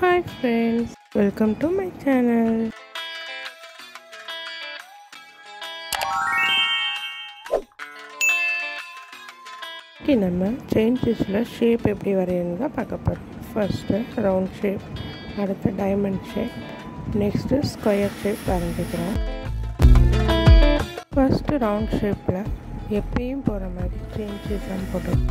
Hi friends, welcome to my channel. Okay, நம்ம chain stitchல shape எப்படி வரையணும்னு பார்க்க போறோம். First round shape, அடுத்து diamond shape, next square shape வரைஞ்சிக்கிறோம். First round shapeல எப்பயும் போற மாதிரி chain stitch தான் போடுறோம்.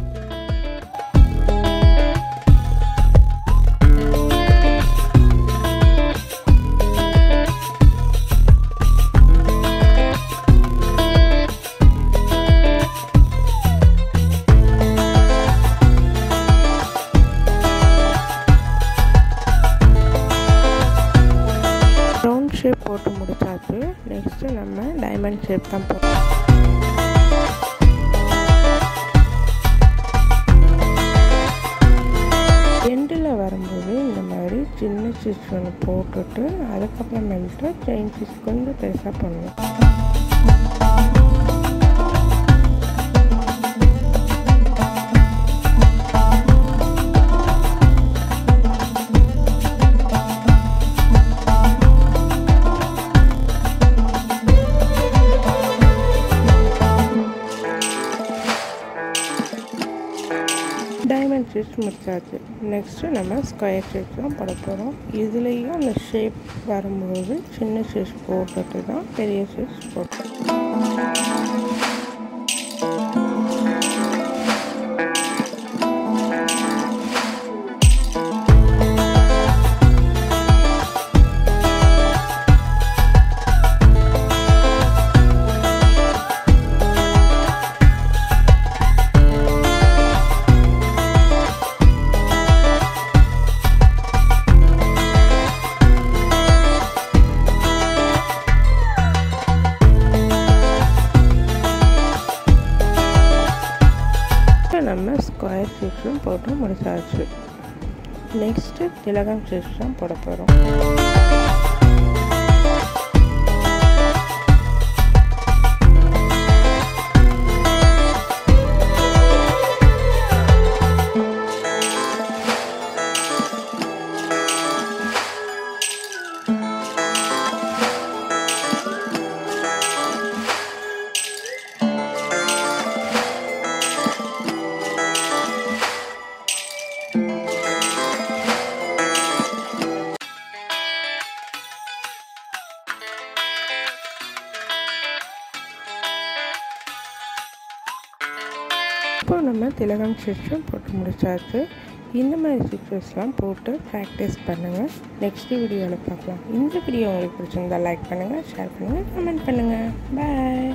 shape போட்டு முடிச்சாச்சு. நெக்ஸ்ட் நம்ம டைமண்ட் ஷேப் தான் போடுறோம். எண்டில் வரும்போது இந்த மாதிரி சின்ன ஸ்டிச் ஒன்று போட்டுட்டு அதுக்கப்புறமேட்டு செயின் ஸ்டிச் கொஞ்சம் பெருசாக பண்ணுவோம். டைமண்ட் ஸ்டிச் முடிச்சாச்சு. நெக்ஸ்ட்டு நம்ம ஸ்கொயர் ஸ்டிச் தான் போட போகிறோம். இதுலேயும் அந்த ஷேப் வரும்போது சின்ன ஸ்டிச் போட்டுட்டு தான் பெரிய ஸ்டிச் போட்டோம். நம்ம ஸ்கொயர் ஸ்டிச்சும் போட்டு முடிச்சாச்சு. நெக்ஸ்ட்டு திலகம் ஸ்டிச் தான் போட போகிறோம். இப்போ நம்ம திலகம் ஸ்டிச்சும் போட்டு முடிச்சாச்சு. இந்த மாதிரி ஸ்டிச்சஸ்லாம் போட்டு ப்ராக்டிஸ் பண்ணுங்கள். நெக்ஸ்ட் வீடியோவில் பார்க்கலாம். இந்த வீடியோ உங்களுக்கு பிடிச்சிருந்தால் லைக் பண்ணுங்கள், ஷேர் பண்ணுங்கள், கமெண்ட் பண்ணுங்கள். பாய்.